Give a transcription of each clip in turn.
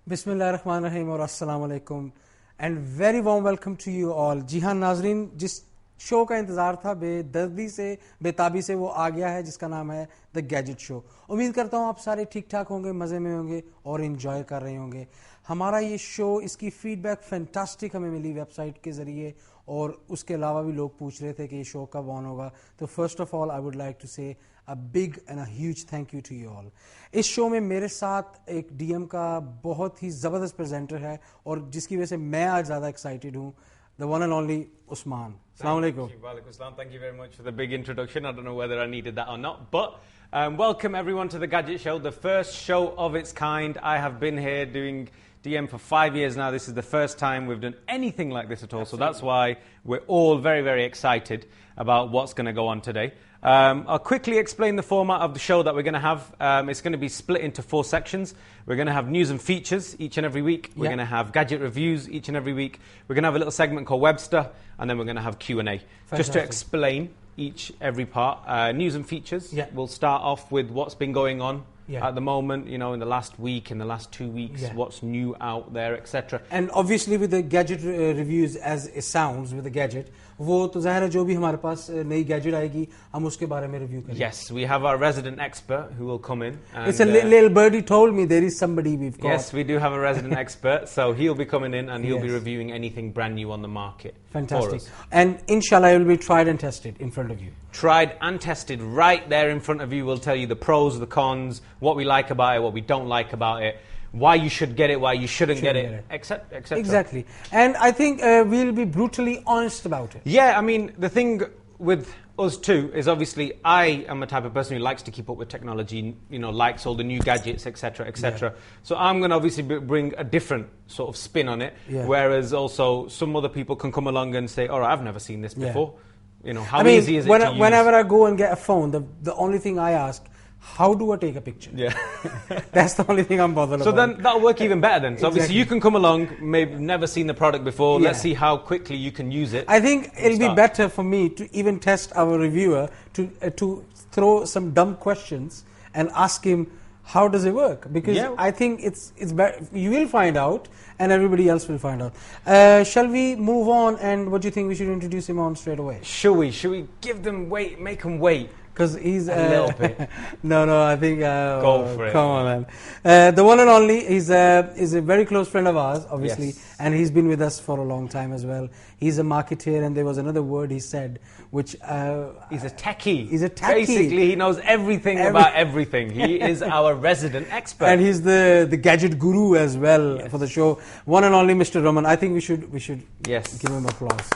बिस्मिल्लाहिर्रहमानिर्रहीम और अस्सलाम वालेकुम and very warm welcome to you all. जी हाँ नाजरीन, जिस शो का इंतज़ार था बेदर्दी से बेताबी से वो आ गया है, जिसका नाम है द गैजेट शो। उम्मीद करता हूँ आप सारे ठीक ठाक होंगे, मज़े में होंगे और इन्जॉय कर रहे होंगे। हमारा ये शो, इसकी फीडबैक फैंटास्टिक हमें मिली वेबसाइट के ज़रिए, और उसके अलावा भी लोग पूछ रहे थे कि ये शो कब ऑन होगा। तो first of all I would like to say a big and a huge thank you to you all. इस शो में मेरे साथ एक डीएम का बहुत ही ज़बरदस्त प्रेजेंटर है, और जिसकी वजह से मैं आज ज़्यादा एक्साइटेड हूँ, the one and only Usman. Assalamu alaikum. Walaikum salam. Thank you very much for the big introduction. I don't know whether I needed that or not, but welcome everyone to the Gadget Show, the first show of its kind. I have been here doing DM for 5 years now. This is the first time we've done anything like this at all. Absolutely. So that's why we're all very, very excited about what's going to go on today. I'll quickly explain the format of the show that we're going to have. It's going to be split into 4 sections. We're going to have news and features each and every week. We're going to have gadget reviews each and every week. We're going to have a little segment called Webster, and then we're going to have Q&A. Just to explain every part. News and features. We'll start off with what's been going on at the moment, you know, in the last week, in the last 2 weeks, what's new out there, etc. And obviously with the gadget reviews, as it sounds with the gadget, वो तो ज़ाहिर है जो भी हमारे पास नई gadget आएगी हम उसके बारे में रिव्यू करेंगे. Yes, we have our resident expert who will come in. And, it's a little birdie told me there is somebody we've got. Yes, we do have a resident expert, so he'll be coming in and he'll be reviewing anything brand new on the market. Fantastic. And inshallah it will be tried and tested in front of you. Tried and tested right there in front of you. We'll tell you the pros, the cons, what we like about it, what we don't like about it, why you should get it, why you shouldn't get it, etc. Exactly. And I think we'll be brutally honest about it. Yeah, I mean, the thing with us too is obviously I am a type of person who likes to keep up with technology, you know, likes all the new gadgets, etc., etc. So I'm going to obviously bring a different sort of spin on it, whereas also some other people can come along and say, all right, I've never seen this before. You know, how easy is it to use? Whenever I go and get a phone, the only thing I ask, how do I take a picture? Yeah. That's the only thing I'm bothered about. So then that'll work even better then. So obviously you can come along, maybe never seen the product before, let's see how quickly you can use it. I think it'll be better for me to even test our reviewer, to throw some dumb questions and ask him, how does it work? Because I think it's better. You will find out, and everybody else will find out. Shall we move on? And what do you think we should introduce him on straight away? Should we give them wait, make them wait? Because he's a little bit. No, I think go for it. Come on, man. The one and only is a very close friend of ours, obviously, and he's been with us for a long time as well. He's a marketeer, and there was another word he said, which he's a techie. He's a techie. Basically, he knows everything about everything. He is our resident expert, and he's the gadget guru as well for the show. One and only Mr. Raman. I think we should give him applause.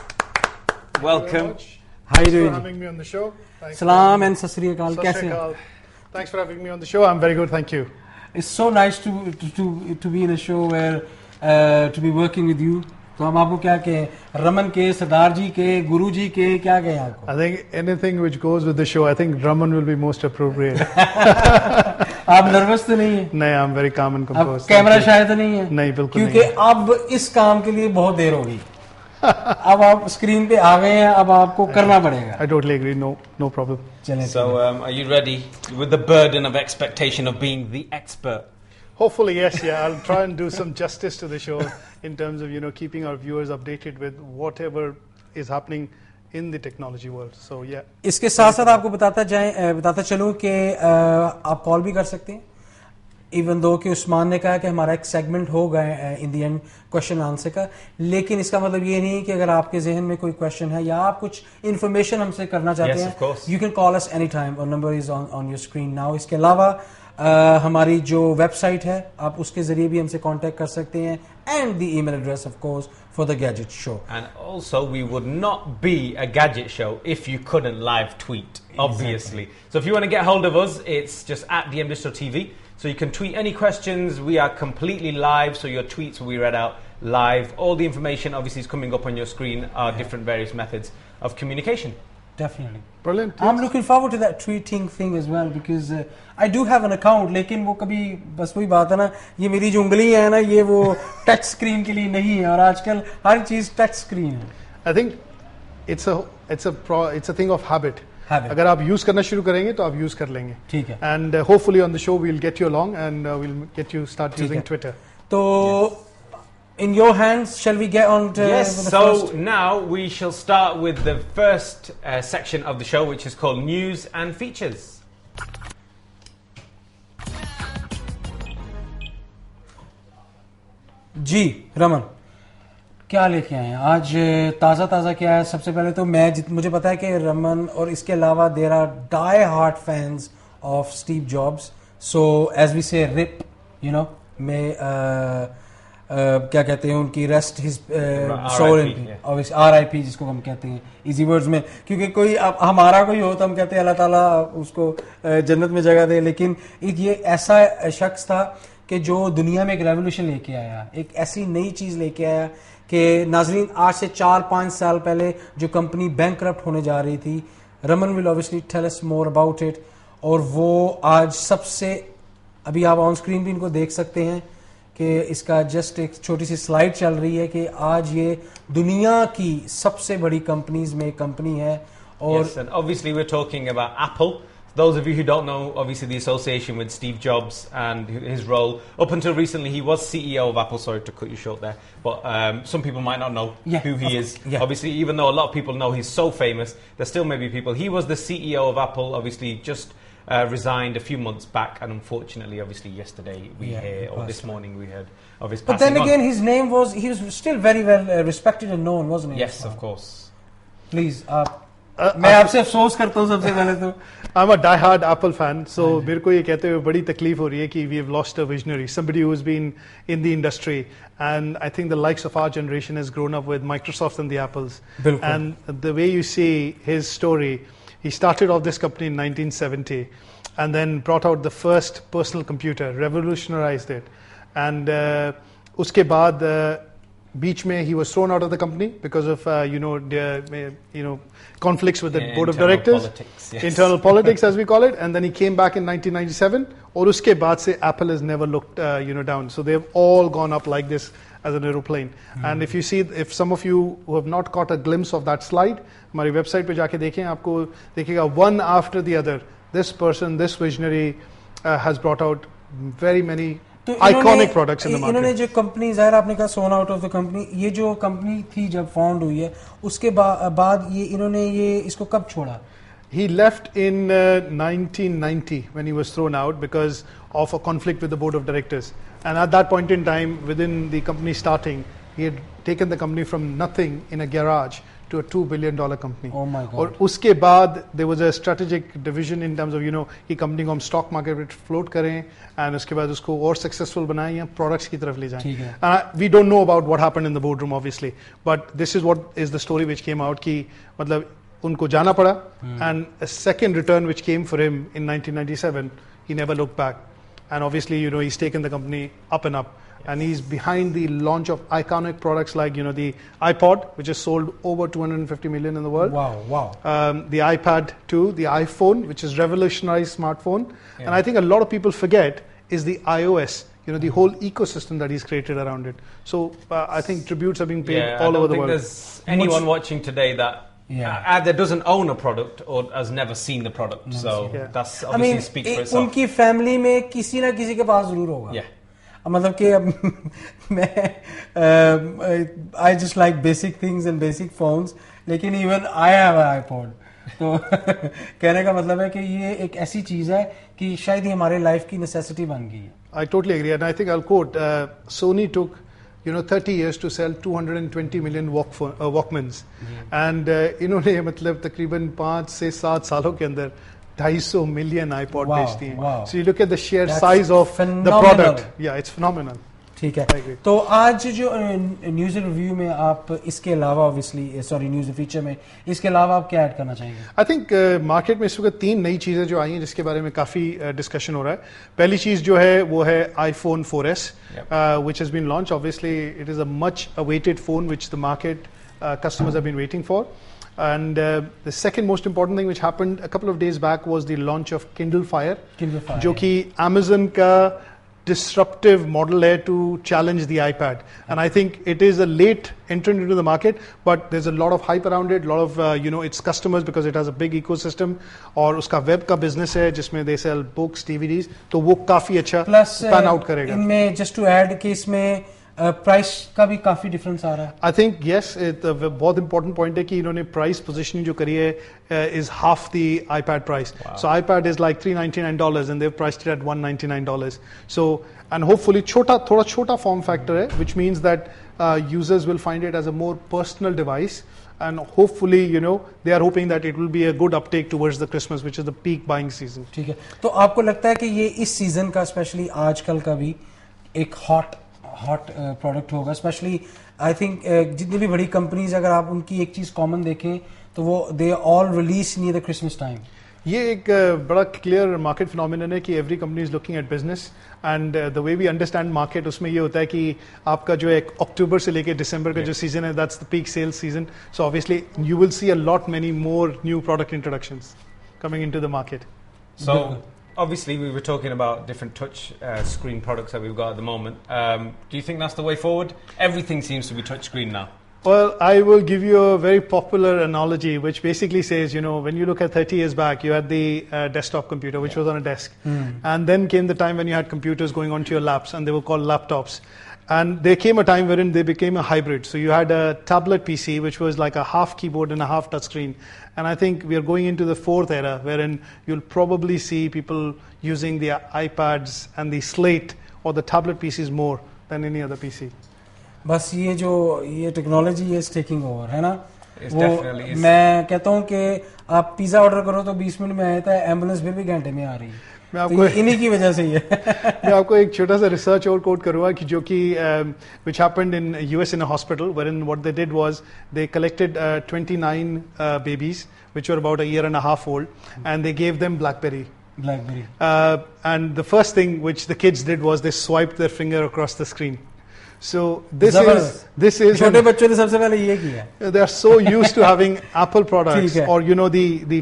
Welcome. How are you doing? Thanks for having me on the show. Salam and Sasri Akal. Kaise hain? Thanks for having me on the show. I'm very good, thank you. It's so nice to be in a show where to be working with you. तो हम आपको क्या कहें, रमन के, सरदार जी के, गुरु जी के, क्या कहें आपको? I think anything which goes with the show, I think Raman will be most appropriate. आप नर्वस तो नहीं हैं? नहीं, I'm very calm and composed. अब कैमरा शायद नहीं है? नहीं, बिल्कुल नहीं। क्योंकि अब इस काम के लिए बहुत देर होगी। अब आप स्क्रीन पे आ गए हैं, अब आपको करना पड़ेगा। I totally agree. No problem. So, are you ready with the burden of expectation of being the expert? Hopefully, yes. Yeah, I'll try and do some justice to the show in terms of, you know, keeping our viewers updated with whatever is happening in the technology world. So, yeah. इसके साथ-साथ आपको बताता चलूं कि आप call भी कर सकते हैं। इवन दो कि उस्मान ने कहा कि हमारा एक सेगमेंट होगा in the end question answer का, लेकिन इसका मतलब ये नहीं कि अगर आपके जहन में कोई क्वेश्चन है या आप कुछ इन्फॉर्मेशन हमसे करना चाहते हैं, you can call us any time, और number is on your screen now. इसके अलावा हमारी जो वेबसाइट है, आप उसके जरिए भी हमसे कांटेक्ट कर सकते हैं, and the email address of course for the gadget show. And also we would not be a gadget show if you couldn't live tweet, obviously. So if you want to get hold of us, it's just at DMDistro.tv. So you can tweet any questions. We are completely live, so your tweets will be read out live. All the information obviously is coming up on your screen, are different various methods of communication. Definitely. Brilliant. I'm looking forward to that tweeting thing as well, because I do have an account, लेकिन वो कभी बस वही बात है ना, ये मेरी जो उंगली है ना, ये वो टच स्क्रीन के लिए नहीं है, और आजकल हर चीज टच स्क्रीन है. I think it's a thing of habit. अगर आप यूज करना शुरू करेंगे तो आप यूज कर लेंगे. ठीक है. And hopefully on the show we'll get you along and we'll get you start using Twitter. तो in your hands, shall we get on to Yes, with the so first? now we shall start with the first section of the show, which is called News and Features. जी रमन, क्या लेके आए हैं आज? ताज़ा ताज़ा क्या है? सबसे पहले तो मुझे पता है कि रमन और इसके अलावा there are die hard fans of Steve Jobs, so as we say rip, you know, में क्या कहते हैं उनकी rest his soul in RIP जिसको हम कहते हैं इजी वर्ड्स में, क्योंकि कोई हमारा कोई हो तो हम कहते हैं अल्लाह ताला उसको जन्नत में जगह दे, लेकिन एक ये ऐसा शख्स था कि जो दुनिया में एक रेवोल्यूशन लेके आया, एक ऐसी नई चीज़ लेके आया कि नाजरीन आज से 4-5 साल पहले जो कंपनी बैंकरप्ट होने जा रही थी, Raman will obviously tell us more about it, और वो आज सबसे, अभी आप ऑन स्क्रीन भी इनको देख सकते हैं कि इसका जस्ट एक छोटी सी स्लाइड चल रही है कि आज ये दुनिया की सबसे बड़ी कंपनीज में एक कंपनी है. और Yes, and obviously we're talking about Apple. Those of you who don't know, obviously the association with Steve Jobs and his role. Up until recently, he was CEO of Apple. Sorry to cut you short there. But some people might not know who he is. Yeah. Obviously, even though a lot of people know he's so famous, there still may be people. He was the CEO of Apple, obviously just resigned a few months back. And unfortunately, obviously yesterday we heard, or this morning we heard of his but passing then again, on. his name was, he was still very well respected and known, wasn't he? Yes, of course. Please, मैं आपसे अफसोस करता हूँ सबसे पहले तो. I'm a die-hard Apple fan, so मेरे को ये कहते हुए बड़ी तकलीफ हो रही है कि we have lost a visionary, somebody who's been in the industry, and I think the likes of our generation has grown up with Microsoft and the Apples. बिल्कुल. And the way you see his story, he started off this company in 1970, and then brought out the first personal computer, revolutionized it, and उसके बाद बीच में he was thrown out of the company because of conflicts with the board of directors, internal politics as we call it, and then he came back in 1997, और उसके बाद से Apple has never looked down, so they've all gone up like this as an aeroplane. And if you see, if some of you who have not caught a glimpse of that slide, हमारी website पे जाके देखें, आपको देखेगा one after the other, this person, this visionary has brought out very many iconic products in the market. इन्होंने जो company, ज़ाहिर आपने कहा सोन आउट ऑफ द कंपनी, ये जो कंपनी थी जब फाउंड हुई है उसके बाद ये इन्होंने ये इसको कब छोड़ा? He left in 1990 when he was thrown out because of a conflict with the board of directors. And at that point in time, within the company starting, he had taken the company from nothing in a garage to a $2 billion company. Oh my God. और उसके बाद there was a strategic division in terms of, कि company को हम stock market में float करें, and उसके बाद उसको और successful बनाएं या products की तरफ ले जाएं. ठीक है. We don't know about what happened in the boardroom obviously, but this is what is the story which came out कि मतलब उनको जाना पड़ा, and a second return which came for him in 1997, he never looked back, and obviously he's taken the company up and up. And he's behind the launch of iconic products like the iPod, which has sold over 250 million in the world. Wow. The iPad 2, the iPhone, which is revolutionized smartphone, and I think a lot of people forget is the iOS. The whole ecosystem that he's created around it. So I think tributes are being paid all over the world. I don't think there's anyone watching today that either doesn't own a product or has never seen the product. So that's obviously speaks for itself. उनकी family में किसी ना किसी के पास जरूर होगा. Yeah. मतलब कि मैं I just like basic things and basic phones, लेकिन even I have an iPod. तो कहने का मतलब है कि ये एक ऐसी चीज़ है कि शायद ही हमारे लाइफ की नेसेसिटी बन गई है. I totally agree, and I think I'll quote, Sony took 30 years to sell 220 million Walkmans, and इन्होंने मतलब तकरीबन 5 से 7 सालों के अंदर 250 million iPod बेचती हैं. So you look at the sheer size of the product. Yeah, it's phenomenal. ठीक है. तो आज जो न्यूज़ रिव्यू में आप इसके अलावा न्यूज़ फीचर में इसके अलावा आप क्या ऐड करना चाहेंगे? आई थिंक मार्केट में इस वक्त 3 नई चीज़ें जो आई हैं जिसके बारे में काफ़ी डिस्कशन हो रहा है. पहली चीज़ जो है वो है iPhone 4S, which has been launched. Obviously it is a much awaited phone which the market customers have been waiting for. And the second most important thing which happened a couple of days back was the launch of Kindle Fire. जो कि Amazon का disruptive model hai to challenge the iPad, and I think it is a late entrant into the market, but there's a lot of hype around it, a lot of its customers, because it has a big ecosystem, और उसका web का business है जिसमें they sell books, DVDs, तो वो काफी अच्छा pan out करेगा. इनमें just to add कि इसमें प्राइस का भी काफी डिफरेंस आ रहा है. आई थिंक यस, बहुत इंपॉर्टेंट पॉइंट है कि इन्होंने प्राइस पोजीशनिंग जो करी है is half the iPad price. So iPad is like $399 and they have priced it at $199. So and hopefully थोड़ा छोटा फॉर्म फैक्टर है, which means that users will find it as a more personal device, and hopefully they are hoping that it will be a good uptake towards the Christmas, which is the peak buying season. ठीक है, तो आपको लगता है कि ये इस season का स्पेशली आजकल का भी एक हॉट प्रोडक्ट होगा? स्पेशली आई थिंक जितनी भी बड़ी कंपनीज, अगर आप उनकी एक चीज कॉमन देखें तो वो they all release near the Christmas time. ये एक बड़ा क्लियर मार्केट फिनोमिनन है कि every company is looking at business, and the way we understand market, उसमें ये होता है कि आपका जो एक अक्टूबर से लेके दिसंबर का जो सीजन है, that's the peak sales season. So obviously you will see a lot many more new product introductions coming into the market. So obviously we were talking about different touch screen products that we've got at the moment. Do you think that's the way forward? Everything seems to be touch screen now. Well, I will give you a very popular analogy, which basically says, when you look at 30 years back, you had the desktop computer, which was on a desk. And then came the time when you had computers going onto your laps, and they were called laptops. And there came a time wherein they became a hybrid. So you had a tablet PC, which was like a half keyboard and a half touchscreen. And I think we are going into the fourth era, wherein you'll probably see people using the iPads and the Slate or the tablet PCs more than any other PC. बस ये technology is taking over, है ना? वो मैं कहता हूँ कि आप पिज्जा ऑर्डर करो तो 20 मिनट में आता है, एम्बुलेंस फिर भी घंटे में आ रही है. मैं आपको इन्हीं की वजह से ही है. मैं आपको एक छोटा सा रिसर्च और कोट करूंगा कि जो कि which happened in US in a hospital, wherein what they did was they collected 29 babies which were about a year and a half old, and they gave them BlackBerry. And the first thing which the kids did was they swiped their finger across the screen. So this is छोटे बच्चों ने सबसे पहले ये किया. They are so used to having Apple products or the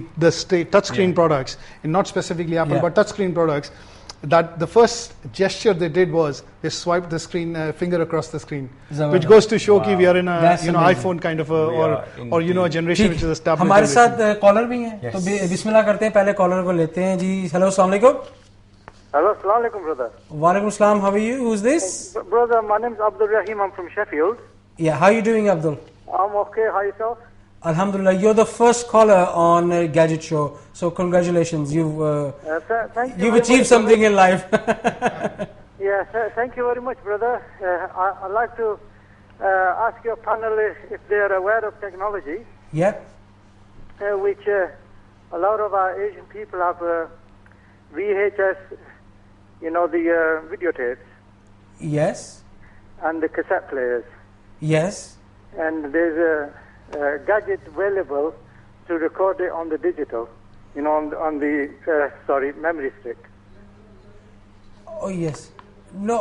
touchscreen products, and not specifically Apple but touchscreen products, that the first gesture they did was they swiped the screen finger across the screen, which goes to show कि we are in a iPhone kind of a or a generation which is a tablet. हमारे साथ collar भी हैं, तो बिस्मिल्लाह करते हैं, पहले collar को लेते हैं जी. हेलो, अस्सलाम वालेकुम. Hello, assalamu alaikum, brother. Walaikum assalam. How are you? Who's this? Brother, my name is Abdul Rahim. I'm from Sheffield. Yeah, how are you doing, Abdul? I'm okay. How yourself? Alhamdulillah. You're the first caller on Gadget Show, so congratulations. Thank you. You've achieved something in life. Yeah, thank you very much, brother. I'd like to ask your panel if they are aware of technology. Yeah. Which a lot of our Asian people have VHS, the videotapes. Yes. And the cassette players. Yes. And there's a gadget available to record it on the digital, on the memory stick. Oh yes. No,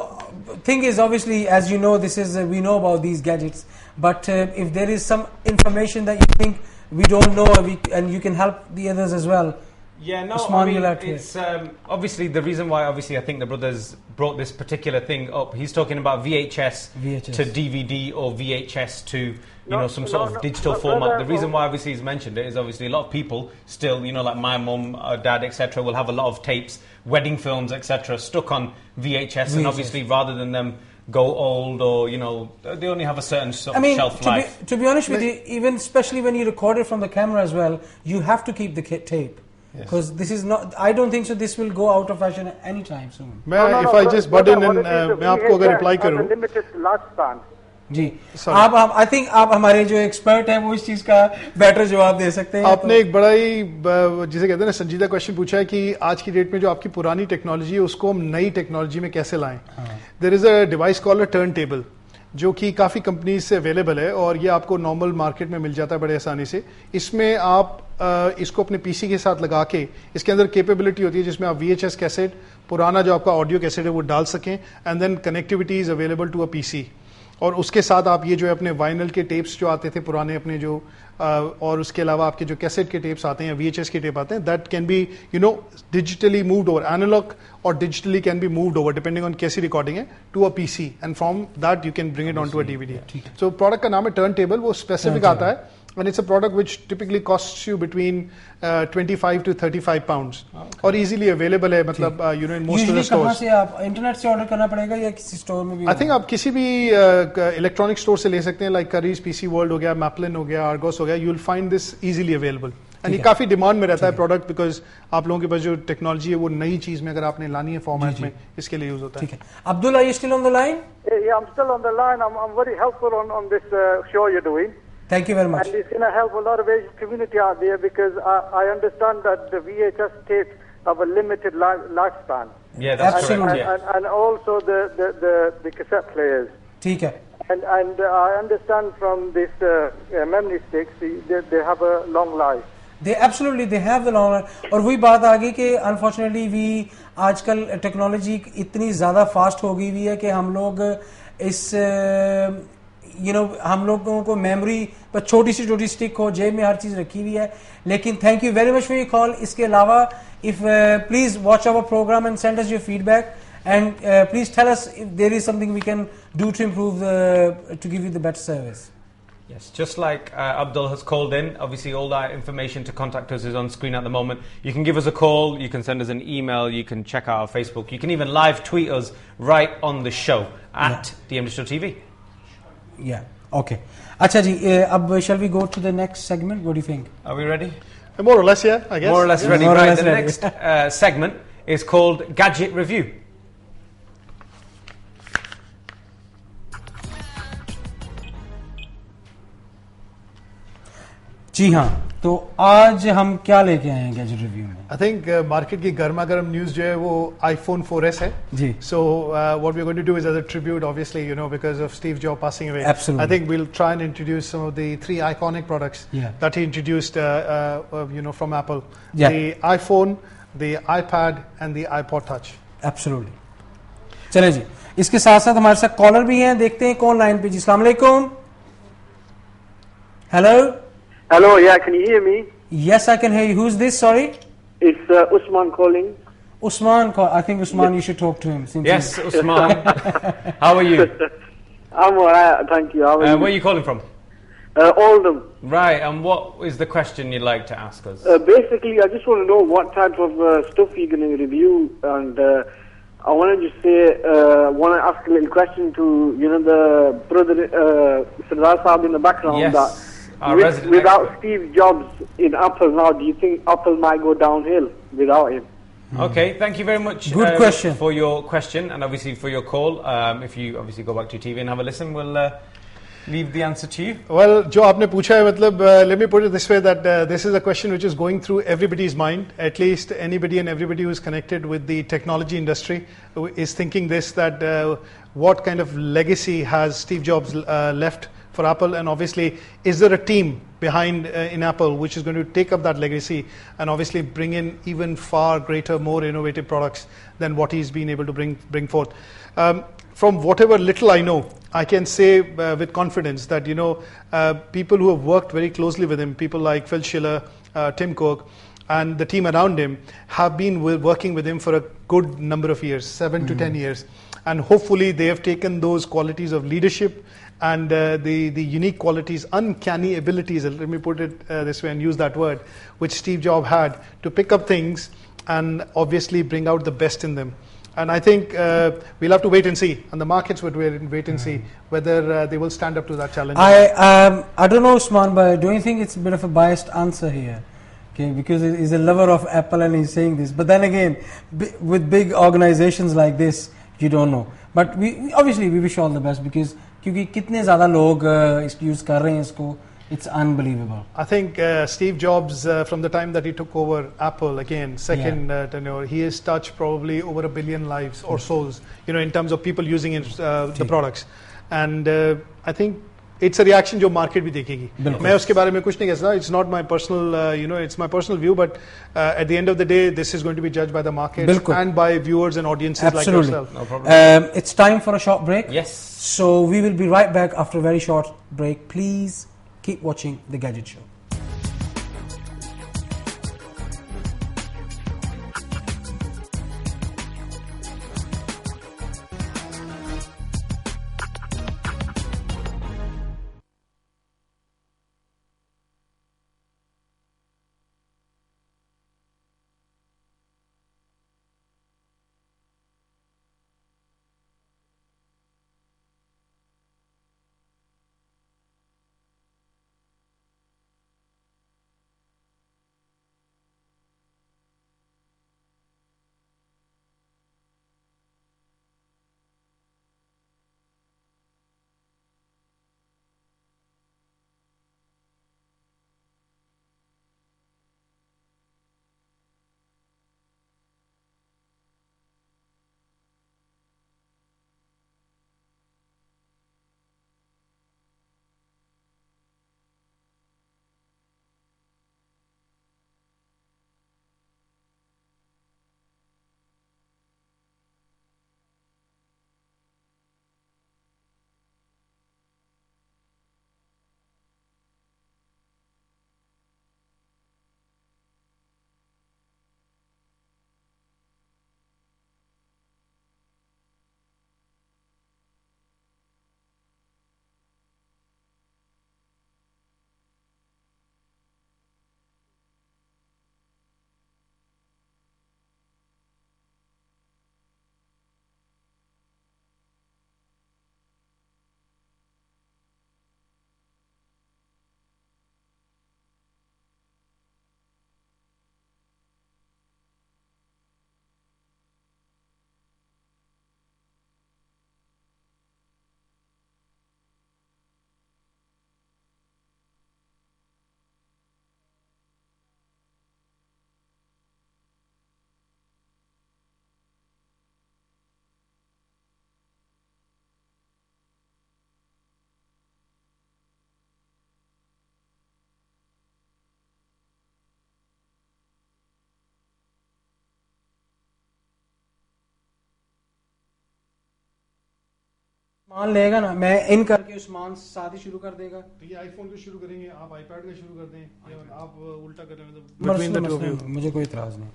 thing is, obviously, as you know, we know about these gadgets, but if there is some information that you think we don't know, and you can help the others as well. Yeah, no, I mean, it's obviously the reason why, obviously, I think the brothers brought this particular thing up. He's talking about VHS to DVD or VHS to, some sort of digital format. The reason why, obviously, he's mentioned it is obviously a lot of people still, like my mum, dad, etc., will have a lot of tapes, wedding films, etc., stuck on VHS, and obviously, rather than them go old or, they only have a certain shelf life. To be honest with you, even especially when you record it from the camera as well, you have to keep the tape. Because this is not, I don't think so this will go out of fashion anytime soon. If I just butt in and मैं आपको अगर reply करूँ, limited lifespan. जी, आप I think आप हमारे जो expert हैं वो इस चीज का बेटर जवाब दे सकते हैं. आपने एक बड़ा ही जिसे कहते हैं ना संजीदा क्वेश्चन पूछा है कि आज की डेट में जो आपकी पुरानी टेक्नोलॉजी है उसको हम नई टेक्नोलॉजी में कैसे लाएं. There is a device called a turntable, जो कि काफ़ी कंपनीज से अवेलेबल है और ये आपको नॉर्मल मार्केट में मिल जाता है बड़े आसानी से. इसमें आप इसको अपने पीसी के साथ लगा के, इसके अंदर कैपेबिलिटी होती है जिसमें आप VHS कैसेट, पुराना जो आपका ऑडियो कैसेट है वो डाल सकें, and then connectivity is available to a PC. और उसके साथ आप ये जो है अपने वाइनल के टेप्स जो आते थे पुराने अपने जो और उसके अलावा आपके जो कैसेट के टेप्स आते हैं, VHS के टेप आते हैं, that can be digitally moved over, analog और digitally can be moved over depending on कैसी रिकॉर्डिंग है, to a PC, and from that you can bring it on to a DVD. So product का नाम है turn table, वो specific आता है, and it's a product which typically costs you between 25 to 35 pounds. और easily available है, मतलब in most of the stores. कहाँ से आप इंटरनेट से ऑर्डर करना पड़ेगा या किसी स्टोर में भी? I think आप किसी भी इलेक्ट्रॉनिक स्टोर से ले सकते हैं, like Currys, PC World हो गया, Maplin हो गया, Argos हो गया. You will find this easily available. And ये काफी डिमांड में रहता है प्रोडक्ट, बिकॉज आप लोगों के पास जो टेक्नोलॉजी है वो नई चीज में अगर आपने लानी है फॉर्मेट में, इसके लिए यूज होता है. ठीक है. Abdul, are you still on the line? Yeah, I'm still on the line. I'm very helpful on this show you're doing. Thank you very much. And it's going to help a lot of Asian community out there, because I understand that the VHS tapes have a limited lifespan. Yeah, that's Absolutely. correct. Yeah. And also the cassette players. ठीक है. And I understand from this memory sticks, they have a long life. They have the long run. और वही बात आ गई कि unfortunately आजकल technology इतनी ज़्यादा फास्ट हो गई हुई है कि हम लोग इस हम लोगों को मेमोरी पर छोटी सी स्टिक हो, जेब में हर चीज़ रखी हुई है. लेकिन thank you very much for your call. इसके अलावा if please watch our programme and send us your feedback, and please tell us if there is something we can do to improve to give you the better service. Yes, just like Abdul has called in, obviously all that information to contact us is on screen at the moment. You can give us a call, you can send us an email, you can check out our Facebook, you can even live tweet us right on the show at DM Digital TV. Yeah, okay. अच्छा जी, अब shall we go to the next segment? What do you think? Are we ready? More or less, yeah, I guess. More or less ready. More or Right, less the ready. next segment is called Gadget Review. जी हाँ, तो आज हम क्या लेके आए हैं gadget review में? I think market की गर्मा गर्म न्यूज जो है वो iPhone 4S है जी. So what we are going to do is as a tribute, obviously because of Steve Job passing away. I think we will try and introduce some of the 3 iconic products that he introduced from Apple. The iPhone, the iPad and the iPod Touch. Absolutely. चलें जी, इसके साथ साथ हमारे साथ collar भी हैं, देखते हैं कौन लाइन पे जी. अस्सलाम वालेकुम. Hello. Hello, yeah, can you hear me? Yes, I can hear you. Who's this? Sorry? It's Usman calling. Usman, I think Usman, you should talk to him. Yes, Usman. How are you? I'm alright, thank you. How are you? Where are you calling from? Oldham. Right, and what is the question you'd like to ask us? Basically, I just want to know what type of stuff you're going to review, and I want to just say, want to ask a little question to, the brother Sardar Saab in the background. Yes. Without Steve Jobs in Apple now, do you think Apple might go downhill without him? Okay, thank you very much. Good question. For your question and obviously for your call. If you obviously go back to your TV and have a listen, we'll leave the answer to you. Well, जो आपने पूछा है, मतलब let me put it this way, that this is a question which is going through everybody's mind. At least anybody and everybody who is connected with the technology industry is thinking this, that what kind of legacy has Steve Jobs left for Apple, and obviously is there a team behind in Apple which is going to take up that legacy and obviously bring in even far greater, more innovative products than what he's been able to bring forth. From whatever little I know, I can say with confidence that people who have worked very closely with him, people like Phil Schiller, Tim Cook, and the team around him have been working with him for a good number of years, 7 to 10 years, and hopefully they have taken those qualities of leadership and the unique qualities, uncanny abilities, let me put it this way and use that word, which Steve Jobs had to pick up things and obviously bring out the best in them. And I think we'll have to wait and see, and the markets would wait and see whether they will stand up to that challenge. I don't know, Usman, but don't you think it's a bit of a biased answer here? Okay, because he's a lover of Apple and he's saying this. But then again, with big organizations like this, you don't know. But we obviously wish all the best, because क्योंकि कितने ज़्यादा लोग use कर रहे हैं इसको, it's unbelievable. I think Steve Jobs, from the time that he took over Apple again, second tenure, he has touched probably over 1 billion lives or souls, in terms of people using the products. And I think it's a reaction जो market भी देखेगी. मैं उसके बारे में कुछ नहीं कह सकता. It's not my personal it's my personal view, but at the end of the day this is going to be judged by the market and by viewers and audiences like yourself. No problem. It's time for a short break. Yes. So we will be right back after a very short break. Please keep watching The Gadget Show. मान लेगा ना, मैं इन करके उस्मान साथ ही शुरू कर देगा. ये आईफोन को शुरू करेंगे, आप आईपैड का शुरू कर दें, या आप उल्टा कर रहे हैं. मुझे कोई इतराज नहीं.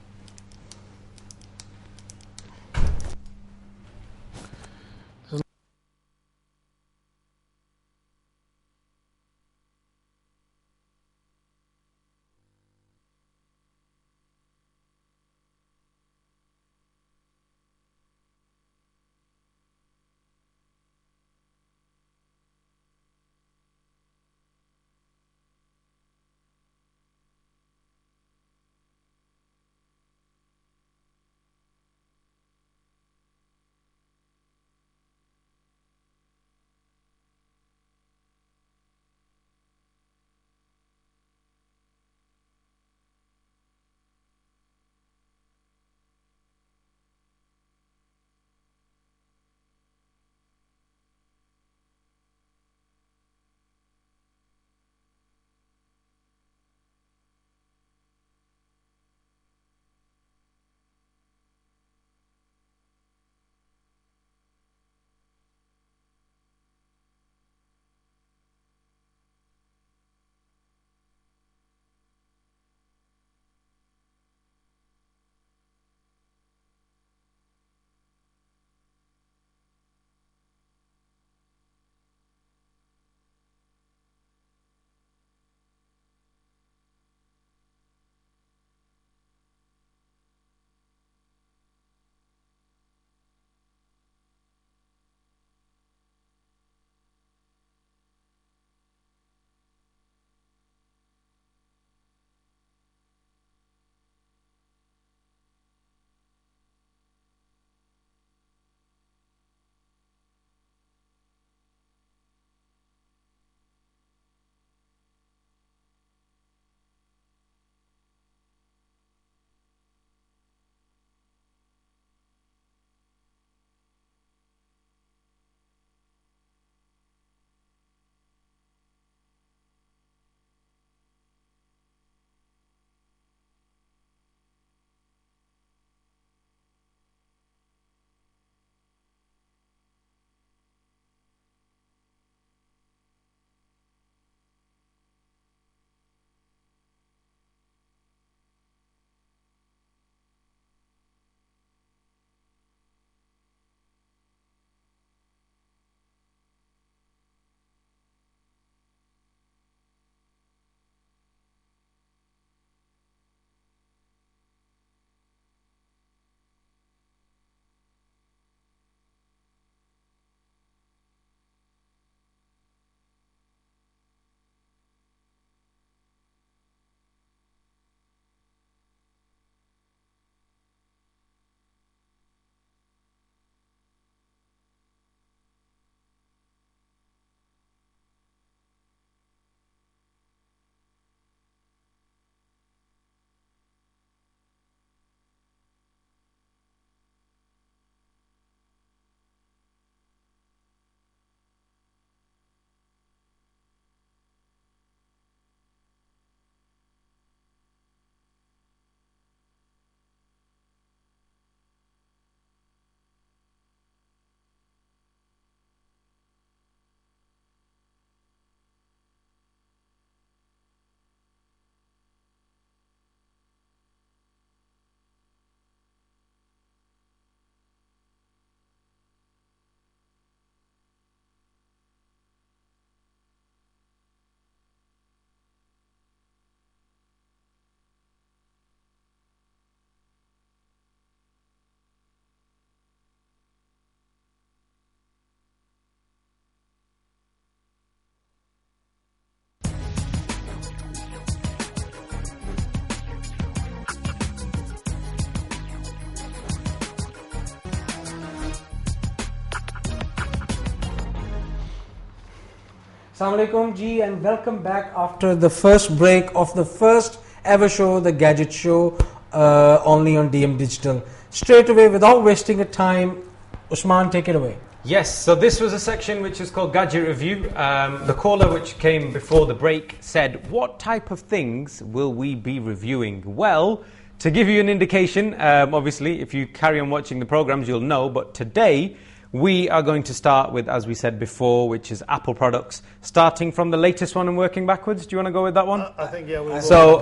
Assalamu alaikum ji, and welcome back after the first break of the first ever show, the Gadget Show, only on DM Digital. Straight away, without wasting a time, Usman, take it away. Yes, so this was a section which is called Gadget Review. The caller which came before the break said, what type of things will we be reviewing? Well, to give you an indication, obviously, if you carry on watching the programs, you'll know, but today, we are going to start with, as we said before, which is Apple products, starting from the latest one and working backwards. Do you want to go with that one? I think, yeah. We'll So,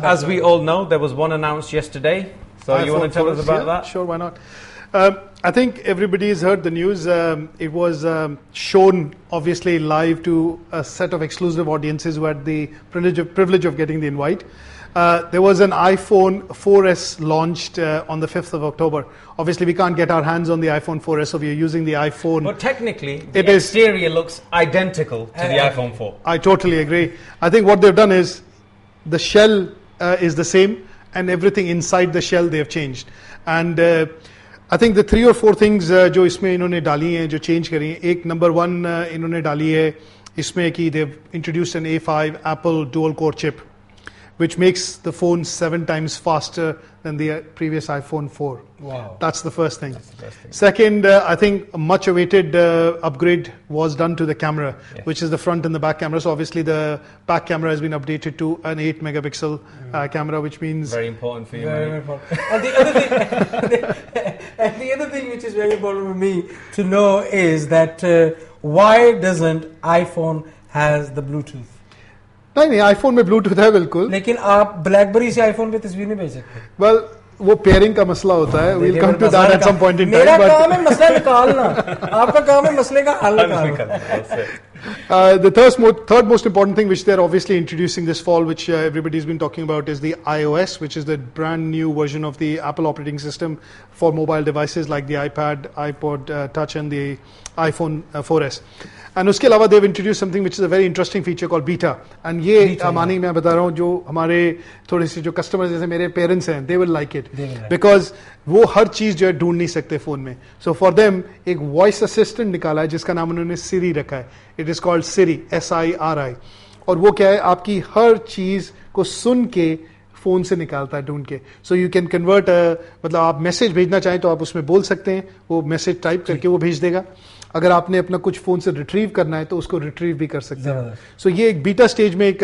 as we all know, there was one announced yesterday. So, you want to tell us about that? Sure, why not? I think everybody's heard the news. It was shown, obviously, live to a set of exclusive audiences who had the privilege of getting the invite. There was an iPhone 4S launched on the 5th of October. Obviously, we can't get our hands on the iPhone 4S, so we are using the iPhone. But technically, the exterior looks identical to the iPhone 4. I totally agree. I think what they've done is the shell is the same, and everything inside the shell they have changed. And I think the 3 or 4 things जो इसमें इन्होंने डाली हैं, जो change करी हैं. एक number 1 इन्होंने डाली है इसमें कि they've introduced an A5 Apple dual core chip, which makes the phone 7 times faster than the previous iPhone 4. Wow. That's the first thing. Second, I think a much awaited upgrade was done to the camera, which is the front and the back camera. So obviously the back camera has been updated to an 8 megapixel camera, which means... Very important for you, Very important. And the other thing which is very important for me to know is that why doesn't iPhone has the Bluetooth? नहीं iPhone में Bluetooth है बिल्कुल, लेकिन आप blackberry से iPhone पे तस्वीर नहीं भेज सकते. वेल वो पेयरिंग का मसला होता है. We'll come to that at some point in time. मेरा काम है मसला निकालना, आपका काम है मसले का हल निकालना. The third most important thing which they're obviously introducing this fall, which everybody's been talking about, is the iOS, which is the brand new version of the Apple operating system for mobile devices like the iPad, iPod Touch and the iPhone 4S. And उसके अलावा they've introduced something which is a very interesting feature called Beta. And ये अमानी मैं बता रहा हूँ, जो हमारे थोड़े से जो कस्टमर्स जैसे मेरे पेरेंट्स हैं, they will like it because वो हर चीज़ जो है ढूंढ नहीं सकते फ़ोन में. So for them एक वॉइस असिस्टेंट निकाला है जिसका नाम उन्होंने Siri रखा है. It is called Siri, SIRI. और वो क्या है, आपकी हर चीज़ को सुन के फ़ोन से निकालता है ढूंढ के. सो यू कैन कन्वर्ट, मतलब आप मैसेज भेजना चाहें तो आप उसमें बोल सकते हैं, वो मैसेज टाइप करके वो भेज देगा. अगर आपने अपना कुछ फ़ोन से रिट्रीव करना है तो उसको रिट्रीव भी कर सकते हैं. सो ये एक बीटा स्टेज में एक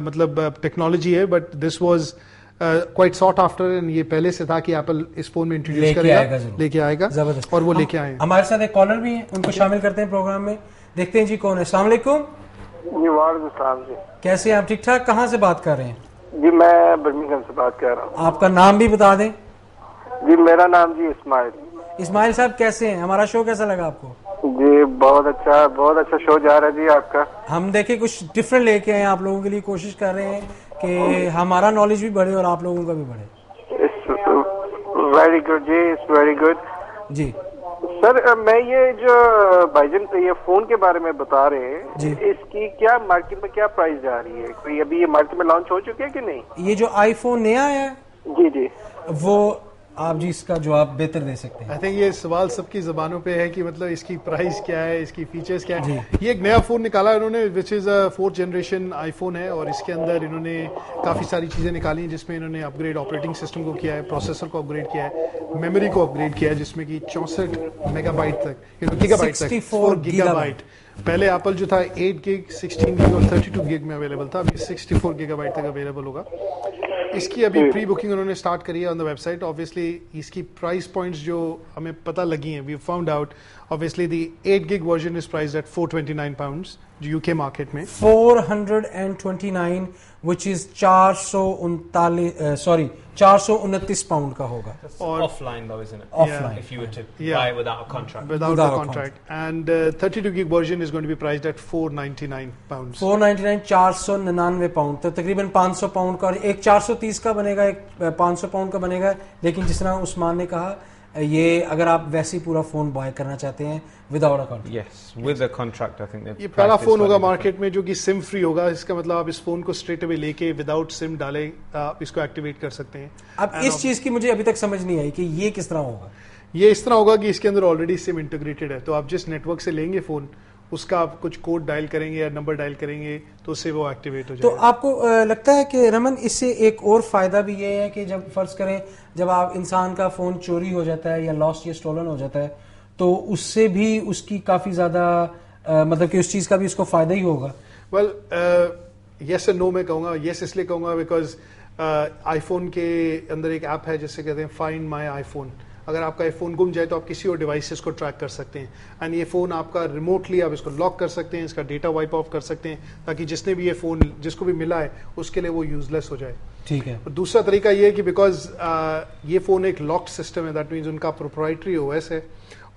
मतलब टेक्नोलॉजी है, but this was quite sought after, and ये पहले से था कि एप्पल इस फोन में इंट्रोड्यूस करेगा, लेके आएगा, और वो लेके आए. हमारे साथ एक कॉलर भी है, उनको शामिल करते हैं प्रोग्राम में. देखते हैं जी कौन है. अस्सलाम वालेकुम. जी कैसे हैं आप? ठीक ठाक. कहाँ से बात कर रहे हैं? जी मैं बर्मिंघम से बात कर रहा हूँ. आपका नाम भी बता दें. जी मेरा नाम जी इस्माइल. इस्माइल साहब कैसे हैं? हमारा शो कैसा लगा आपको? जी बहुत अच्छा शो जा रहा है जी आपका. हम देखे कुछ डिफरेंट लेके आए आप लोगों के लिए, कोशिश कर रहे हैं कि हमारा नॉलेज भी बढ़े और आप लोगों का भी बढ़े. Very good ji, it's very good ji. Sir मैं ये जो भाईजान ये फोन के बारे में बता रहे हैं, इसकी क्या मार्केट में क्या प्राइस जा रही है? कोई अभी ये मार्केट में लॉन्च हो चुके हैं कि नहीं? ये जो आईफोन नया आया है, जी वो आप जी इसका जवाब बेहतर दे सकते हैं. आई थिंक ये सवाल सबकी जबानों पे है कि मतलब इसकी प्राइस क्या है, इसकी फीचर्स क्या है. ये एक नया फोन निकाला है इन्होंने, which is a 4th generation iPhone है, और इसके अंदर इन्होंने काफी सारी चीजें निकाली हैं, जिसमें इन्होंने अपग्रेड ऑपरेटिंग सिस्टम को किया है, प्रोसेसर को अपग्रेड किया है, मेमोरी को अपग्रेड किया है, जिसमें कि 64 मेगाबाइट तक, गीगाबाइट तक, 4 गीगाबाइट. पहले एप्पल जो था 8 गिग, 16 गिग और 32 गिग में अवेलेबल था, अभी 64 गीगाबाइट तक अवेलेबल होगा. इसकी अभी प्री बुकिंग उन्होंने स्टार्ट करी है ऑन द वेबसाइट. ऑब्वियसली इसकी प्राइस पॉइंट्स जो हमें पता लगी हैं, we found out obviously the 8 gig version is priced at £429 जो यूके मार्केट में 429 विच इज 429 पाउंड का होगा. और offline though, isn't it? Offline. If you were to buy without a contract. Without a contract. And 32 gig version is going to be priced at £499. 499 499 pound, तो तकरीबन 500 pound का. और एक 430 का बनेगा, एक 500 पाउंड का बनेगा. लेकिन जिस तरह उस्मान ने कहा, ये अगर आप वैसे ही पूरा फोन बाय करना चाहते हैं without a contract. Yes, with a contract. I think ये पहला फोन होगा मार्केट में जो कि सिम फ्री होगा. इसका मतलब आप इस फोन को स्ट्रेट अवे लेके विदाउट सिम डाले आप इसको एक्टिवेट कर सकते हैं. अब इस चीज की मुझे अभी तक समझ नहीं आई कि ये किस तरह होगा. ये इस तरह होगा कि इसके अंदर ऑलरेडी सिम इंटीग्रेटेड है, तो आप जिस नेटवर्क से लेंगे फोन उसका आप कुछ कोड डायल करेंगे या नंबर डायल करेंगे तो उससे वो एक्टिवेट हो तो जाएगा। आपको लगता है कि रमन इससे एक और फायदा भी ये है कि जब फर्ज करें जब आप इंसान का फोन चोरी हो जाता है या लॉस्ट या स्टोलन हो जाता है तो उससे भी उसकी काफी ज्यादा मतलब कि उस चीज का भी उसको फायदा ही होगा? वेल यस एंड नो मैं कहूँगा। यस इसलिए कहूँगा बिकॉज आईफोन के अंदर एक ऐप है जिससे कहते हैं फाइंड माई आईफोन। अगर आपका आईफोन गुम जाए तो आप किसी और डिवाइसेस को ट्रैक कर सकते हैं एंड ये फ़ोन आपका रिमोटली आप इसको लॉक कर सकते हैं, इसका डेटा वाइप ऑफ कर सकते हैं ताकि जिसने भी ये फ़ोन जिसको भी मिला है उसके लिए वो यूजलेस हो जाए। ठीक है। दूसरा तरीका ये है कि बिकॉज ये फ़ोन एक लॉक्ड सिस्टम है, दैट मीन्स उनका प्रोप्राइटरी ओएस है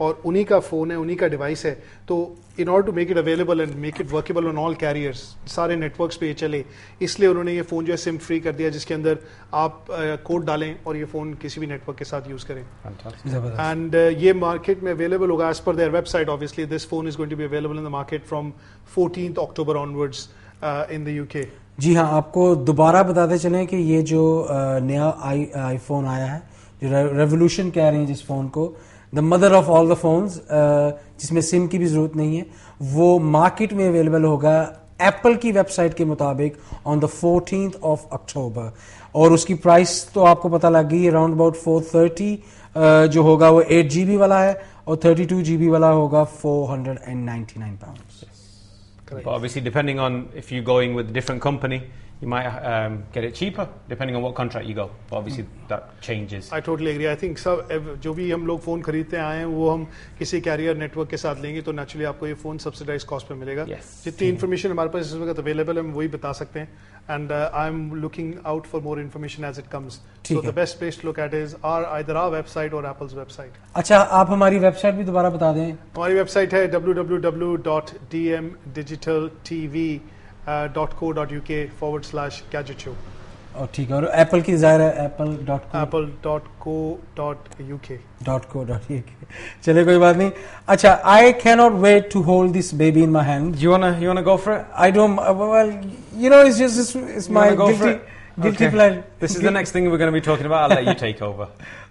और उन्हीं का फ़ोन है, उन्हीं का डिवाइस है, तो in order to make it available and make it workable on all carriers, सारे नेटवर्क्स पे ये चले, इसलिए उन्होंने ये फ़ोन जो है सिम फ्री कर दिया जिसके अंदर आप कोड डालें और ये फ़ोन किसी भी नेटवर्क के साथ यूज़ करें। एंड ये मार्केट में अवेलेबल होगा as per their website. Obviously this phone is going to be available in the market फ्रॉम 14th October onwards in the UK. जी हाँ, आपको दोबारा बताते चलें कि ये जो नया आईफोन आया है, जो रेवोल्यूशन कह रहे हैं जिस फोन को, the mother of all the phones, जिसमें सिम की भी जरूरत नहीं है, वो मार्केट में अवेलेबल होगा एप्पल की वेबसाइट के मुताबिक on the 14th of October। और उसकी प्राइस तो आपको पता लग गई, अराउंड अबाउट 430 जो होगा वो 8GB वाला है और 32GB वाला होगा 499 pounds। But obviously, depending on if you're going with a different company, you might get it cheaper, depending on what contract you go. But obviously, that changes. I totally agree. I think सब जो भी हम लोग phone खरीदते आए हैं वो हम किसी कैरियर नेटवर्क के साथ लेंगे तो नेचुरली आपको ये फ़ोन सब्सिडाइज कॉस्ट पे मिलेगा। जितनी इन्फॉर्मेशन हमारे पास इस वक्त अवेलेबल है हम वही बता सकते हैं and I am looking out for more information as it comes. So the best place to look at is either our website और एप्पल्स वेबसाइट। अच्छा, आप हमारी वेबसाइट भी दोबारा बता दें। हमारी वेबसाइट है www.dmdigitaltv.co.uk/gadget show। और ठीक है, और एप्पल की जाहिर है apple.co.uk। चलिए कोई बात नहीं। अच्छा, I can not wait to hold this baby in my hand. You wanna go for it? I don't. Well, you know, it's my guilty pleasure. This is the next thing we're going to be talking about. I'll let you take over.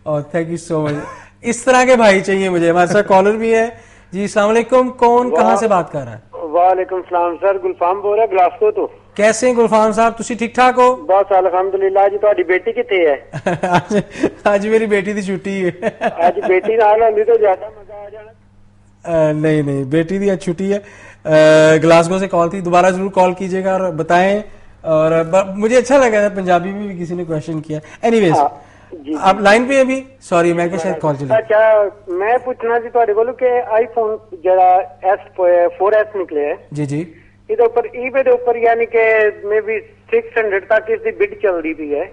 Oh, thank you so much. इस तरह के भाई चाहिए मुझे। हमारे साथ collar भी है जी। अस्सलाम वालेकुम, कौन कहाँ से बात कर रहा है? वालेकुम सलाम सर, गुलफाम बोल रहा ग्लासगो तो। कैसे हैं गुलफाम साहब, तुसी ठीक ठाक हो? बस अल्हम्दुलिल्लाह जी। ਤੁਹਾਡੀ बेटी किथे है? आज मेरी बेटी की छुट्टी है। आज बेटी नाल होंदी तो ज्यादा मजा आ जाना। नहीं, बेटी की आज छुट्टी है। ग्लासगो से कॉल थी, दोबारा जरूर कॉल कीजिएगा और बताएं। और मुझे अच्छा लगा था, पंजाबी में भी किसी ने क्वेश्चन किया। एनीवेज, आप लाइन पे अभी? सॉरी, मैं क्या शायद कॉल चली। अच्छा, मैं पूछना सी ਤੁਹਾਡੇ ਕੋਲੋਂ कि आईफोन ਜਿਹੜਾ S4S निकले है जी ਇਹਦੇ ਉੱਪਰ eBay ਦੇ ਉੱਪਰ यानी कि मे बी 600 तक इसकी बिड ਚੱਲਦੀ ਪਈ है।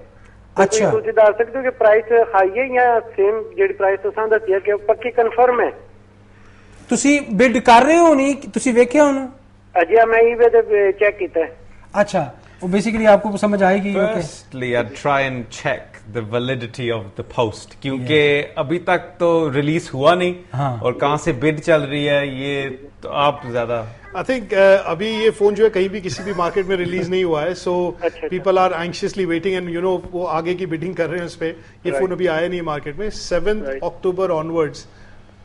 अच्छा, ਤੁਸੀਂ ਦੱਸ ਸਕਦੇ ਹੋ कि प्राइस हाई है या सेम ਜਿਹੜੀ प्राइस ਤੁਸੀਂ ਦੱਸੀ ਹੈ कि पक्की कंफर्म है? ਤੁਸੀਂ ਬਿਡ ਕਰ ਰਹੇ ਹੋ ਨਹੀਂ? ਤੁਸੀਂ ਵੇਖਿਆ ਉਹਨੂੰ? अजी मैं eBay ਤੇ ਚੈੱਕ ਕੀਤਾ। अच्छा, वो बेसिकली आपको समझ आएगी। Firstly, I'd try and check the validity of the post, क्योंकि अभी तक तो रिलीज हुआ नहीं। हाँ। और कहाँ से बिड चल रही है ये तो आप ज्यादा। आई थिंक अभी ये फोन जो है कहीं भी किसी भी मार्केट में रिलीज नहीं हुआ है, so people are anxiously waiting and you know वो आगे की बिडिंग कर रहे हैं उस पे। ये फोन अभी आया नहीं मार्केट में। 7th October onwards,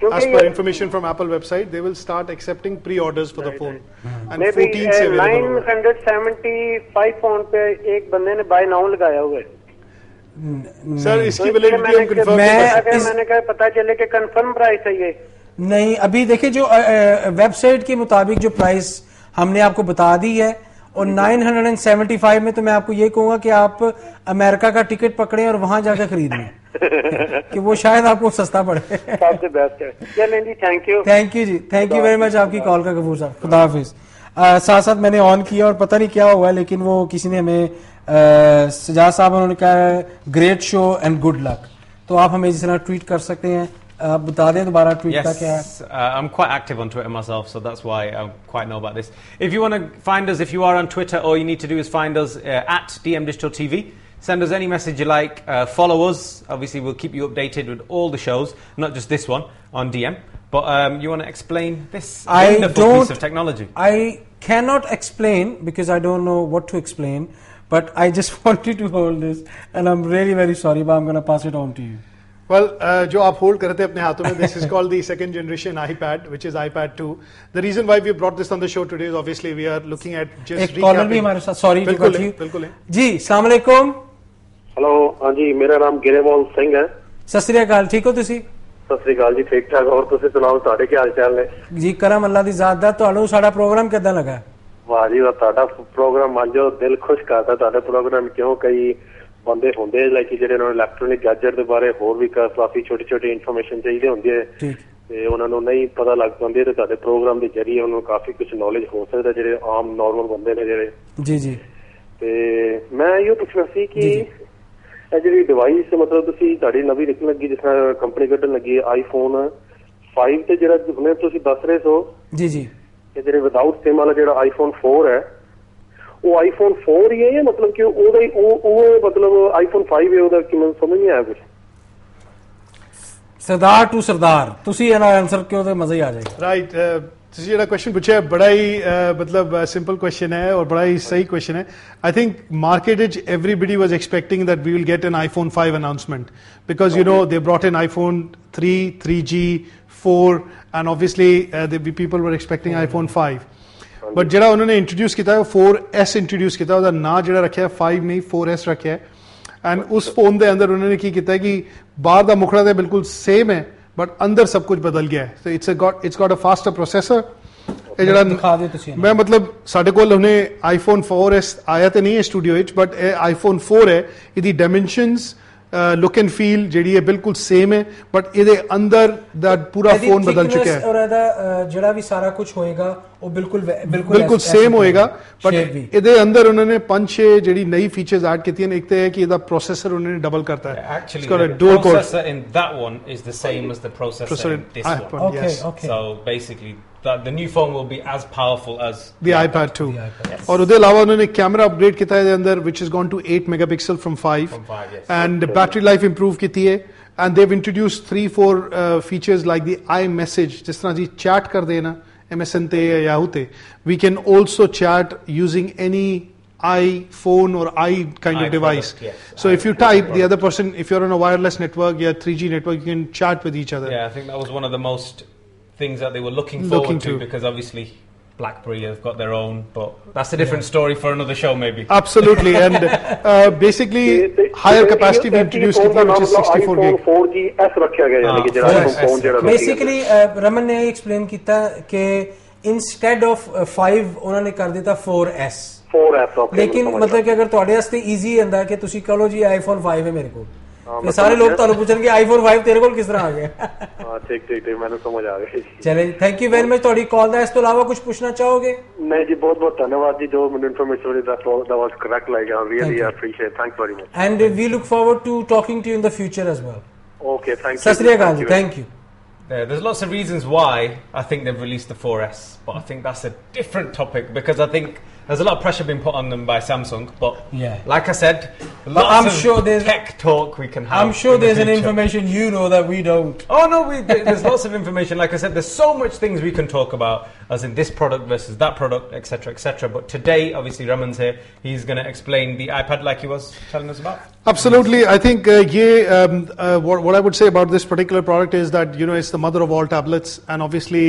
as per information from Apple website, they will start accepting pre-orders for the phone and 14 से available होगा। 975 पाउंड पे एक बंदे ने बाय नाउ लगाया हुआ है। सर इसकी वैलिडिटी हम कंफर्म मैंने कहा पता चले कि कंफर्म प्राइस है ये। नहीं, अभी देखिए जो वेबसाइट के मुताबिक जो प्राइस हमने आपको बता दी है, और 975 में तो मैं आपको ये कहूंगा कि आप अमेरिका का टिकट पकड़े और वहां जाकर खरीद लें कि वो शायद आपको सस्ता पड़े। सबसे बेस्ट है। चलें जी, थैंक यू जी, थैंक यू वेरी मच आपकी कॉल का। गफूर साहब, खुदा हाफिज। साथ साथ मैंने ऑन किया और पता नहीं क्या हुआ, लेकिन वो किसी ने हमें सजाद साहब उन्होंने कहा great show and good luck. तो आप हमें इस तरह ट्वीट कर सकते हैं। आप बता दें दोबारा ट्वीट का क्या है? I'm quite active on Twitter myself, so that's why I quite know about this. If you want to find us, if you are on Twitter, all you need to do is find us at DM Digital TV. Send us any message you like. Follow us. Obviously, we'll keep you updated with all the shows, not just this one on DM. But you want to explain this wonderful piece of technology? I cannot explain because I don't know what to explain. But I just wanted to hold this, and I'm really very sorry, but I'm going to pass it on to you. Well, जो आप hold करते हैं अपने हाथों में, this is called the second generation iPad, which is iPad 2. The reason why we brought this on the show today is obviously we are looking at just एक collar भी हमारे साथ, सॉरी बिल्कुल जी, अस्सलाम वालेकुम। हेलो, हाँ जी, मेरा नाम गिरेवाल सिंह है। सत श्री अकाल, ठीक हो तुसी? सत श्री अकाल जी, ठीक ठाक। और तुसी सुनाओ, ਤੁਹਾਡੇ ਕੀ ਹਾਲ ਚਾਲ ਨੇ? जी करम अल्लाह दी ज़ात दा। ਤੁਹਾਨੂੰ ਸਾਡਾ ਪ੍ਰੋਗਰਾਮ ਕਿੱਦਾਂ ਲੱਗਾ? ਵਾਹ ਜੀ ਵਾਹ, ਤੁਹਾਡਾ ਪ੍ਰੋਗਰਾਮ ਮੰਨੋ ਦਿਲ ਖੁਸ਼ ਕਰਦਾ। ਤੁਹਾਡੇ ਪ੍ਰੋਗਰਾਮ ਕਿਉਂ ਕਈ ਬੰਦੇ ਹੁੰਦੇ ਲਾਈਕ ਜਿਹੜੇ ਉਹਨਾਂ ਨੂੰ ਇਲੈਕਟ੍ਰੋਨਿਕ ਗੈਜਟ ਦੇ ਬਾਰੇ ਹੋਰ ਵੀ ਕਾਫੀ ਛੋਟੀ ਛੋਟੀ ਇਨਫੋਰਮੇਸ਼ਨ ਚਾਹੀਦੀ ਹੁੰਦੀ ਹੈ ਤੇ ਉਹਨਾਂ ਨੂੰ ਨਹੀਂ ਪਤਾ ਲੱਗ ਪਾਉਂਦੀ, ਤੇ ਤੁਹਾਡੇ ਪ੍ਰੋਗਰਾਮ ਦੇ ਜ਼ਰੀਏ ਉਹਨਾਂ ਨੂੰ ਕਾਫੀ ਕੁਝ ਨੌਲੇਜ ਹੋ ਸਕਦਾ ਜਿਹੜੇ ਆਮ ਨਾਰਮਲ ਬੰਦੇ ਨੇ ਜਿਹੜੇ। ਜੀ ਜੀ। ਤੇ ਮੈਂ ਇਹ ਪੁੱਛਣਾ ਸੀ ਕਿ ਇਹ ਜਿਹੜੀ ਡਿਵਾਈਸ ਮਤਲਬ ਤੁਸੀਂ ਤੁਹਾਡੀ ਨਵੀਂ ਨਿਕਲਣ ਲੱਗੀ, ਜਿਸ ਤਰ੍ਹਾਂ ਕੰਪਨੀ ਕੱਢਣ ਲੱਗੀ ਆਈਫੋਨ 5 ਤੇ ਜਿਹੜਾ ਹੁਣੇ ਤੁਸੀਂ ਦੱਸ ਰਹੇ ਸੋ ਜੀ ਜੀ, ਇਹ ਜਿਹੜੇ ਵਿਦਆਊਟ ਸਿਮ ਵਾਲਾ ਜਿਹੜਾ ਆਈਫੋਨ 4 ਹੈ, ਉਹ ਆਈਫੋਨ 4 ਹੀ ਹੈ ਜਾਂ ਮਤਲਬ ਕਿ ਉਹਦਾ ਹੀ ਉਹ ਮਤਲਬ ਆਈਫੋਨ 5 ਹੈ ਉਹਦਾ? ਕਿ ਮੈਨੂੰ ਸਮਝ ਨਹੀਂ ਆਇਆ ਕੁਝ। ਸਰਦਾਰ ਟੂ ਸਰਦਾਰ, ਤੁਸੀਂ ਇਹਦਾ ਆਨਸਰ ਕਿਉਂ ਤੇ ਮਜ਼ਾ ਹੀ ਆ ਜਾਏਗਾ। राइट, ਤੁਸੀਂ ਜਿਹੜਾ ਕੁਐਸਚਨ ਪੁੱਛਿਆ ਬੜਾ ਹੀ ਮਤਲਬ ਸਿੰਪਲ ਕੁਐਸਚਨ ਹੈ ਔਰ ਬੜਾ ਹੀ ਸਹੀ ਕੁਐਸਚਨ ਹੈ। I think market ਵਿੱਚ everybody was expecting that we will get an iPhone 5 announcement because you know they brought in iPhone 3, 3G, 4 and obviously people were expecting iPhone 5. But ਜਿਹੜਾ ਉਹਨਾਂ ਨੇ introduce ਕੀਤਾ ਹੈ 4S ਇੰਟਰੋਡਿਊਸ ਕੀਤਾ, ਉਹਦਾ ਨਾਂ ਜਿਹੜਾ ਰੱਖਿਆ 5 ਨਹੀਂ 4S ਰੱਖਿਆ ਹੈ। ਐਂਡ ਉਸ ਫੋਨ ਦੇ ਅੰਦਰ ਉਹਨਾਂ ਨੇ ਕੀ ਕੀਤਾ ਕਿ ਬਾਹਰ ਦਾ ਮੁਖੜਾ ਤਾਂ ਬਿਲਕੁਲ ਸੇਮ ਹੈ ਬਟ ਅੰਦਰ ਸਭ ਕੁਝ ਬਦਲ ਗਿਆ ਹੈ। So it's got a faster processor. ਇਹ ਜਿਹੜਾ ਦਿਖਾ ਦਿਓ ਤੁਸੀਂ, ਮੈਂ ਮਤਲਬ ਸਾਡੇ ਕੋਲ ਹੁਣੇ iPhone 4S ਆਇਆ ਤੇ ਨਹੀਂ ਹੈ ਸਟੂਡੀਓ ਵਿੱਚ, ਬਟ ਇਹ iPhone 4 ਹੈ। ਇਹਦੀ ਡਾਇਮੈਂਸ਼ਨਸ ਲੁੱਕ ਐਂਡ ਫੀਲ ਜਿਹੜੀ ਹੈ ਬਿਲਕੁਲ ਸੇਮ ਹੈ, ਬਟ ਇਹਦੇ ਅੰਦਰ ਦਾ ਪੂਰਾ ਫੋਨ ਬਦਲ ਚੁੱਕਿਆ ਹੈ ਔਰ ਇਹਦਾ ਜਿਹੜਾ ਵੀ ਸਾਰਾ ਕੁਝ ਹੋਏਗਾ ਉਹ ਬਿਲਕੁਲ ਸੇਮ ਹੋਏਗਾ। ਬਟ ਇਹਦੇ ਅੰਦਰ ਉਹਨਾਂ ਨੇ 5-6 ਜਿਹੜੀ ਨਈ ਫੀਚਰਸ ਐਡ ਕੀਤੀਆਂ ਨੇ। ਇੱਕ ਤੇ ਹੈ ਕਿ ਇਹਦਾ ਪ੍ਰੋਸੈਸਰ ਉਹਨਾਂ ਨੇ ਡਬਲ ਕਰਤਾ ਹੈ। Actually, the processor in that one is the same as the processor in this one. Okay. So basically, the new phone will be as powerful as the iPad 2. और उसके अलावा उन्होंने कैमरा अपग्रेड किया है अंदर, which has gone to 8 megapixel from 5, and battery life improve की है, and they've introduced 3-4 features like the iMessage, जिस तरह जी chat कर देना MSN ते या Yahoo te, we can also chat using any iPhone or i kind of device. So if you type, the other person, if you're on a wireless network or 3G network, you can chat with each other. Yeah, I think that was one of the most things that they were looking forward to, because obviously BlackBerry have got their own, but that's a different story for another show maybe. Absolutely. And basically higher capacity we introduced which is 64 gig 4GS ਰੱਖਿਆ ਗਿਆ, ਯਾਨੀ ਕਿ ਜਿਹੜਾ phone ਜਿਹੜਾ basically Raman ਨੇ explain ਕੀਤਾ ਕਿ instead of 5 ਉਹਨਾਂ ਨੇ ਕਰ ਦਿੱਤਾ 4S। ਲੇਕਿਨ ਮਤਲਬ ਕਿ ਅਗਰ ਤੁਹਾਡੇ ਵਾਸਤੇ ਈਜ਼ੀ ਹੁੰਦਾ ਕਿ ਤੁਸੀਂ ਕਹ ਲਓ ਜੀ iPhone 5 ਹੈ ਮੇਰੇ ਕੋਲ, ਤੇ ਸਾਰੇ ਲੋਕ ਤੁਹਾਨੂੰ ਪੁੱਛਣਗੇ iPhone 5 ਤੇਰੇ ਕੋਲ ਕਿਸ ਤਰ੍ਹਾਂ ਆ ਗਿਆ। ਹਾਂ ਠੀਕ ਮੈਨੂੰ ਸਮਝ ਆ ਗਿਆ। ਚਲੇ, ਥੈਂਕ ਯੂ ਵੈਰੀ ਮਚ ਤੁਹਾਡੀ ਕਾਲ ਦਾ। ਇਸ ਤੋਂ ਇਲਾਵਾ ਕੁਝ ਪੁੱਛਣਾ ਚਾਹੋਗੇ? ਨਹੀਂ ਜੀ, ਬਹੁਤ ਧੰਨਵਾਦ ਜੀ ਜੋ ਮੈਨੂੰ ਇਨਫੋਰਮੇਸ਼ਨ ਦਿੱਤੀ। that was correct, like I really appreciate. Thanks very much, and we look forward to talking to you in the future as well. Okay, thank you. Sat Sri Akal ji, thank you. There's lots of reasons why I think they've released the 4S, but I think that's a different topic, because I think there's a lot of pressure being put on them by Samsung. But like I said, lots of tech talk we can have. I'm sure there's an information you know that we don't. Oh no, there's lots of information. Like I said, there's so much things we can talk about, as in this product versus that product, etc., etc. But today, obviously, Raman's here. He's going to explain the iPad like he was telling us about. Absolutely. I think what I would say about this particular product is that, you know, it's the mother of all tablets, and obviously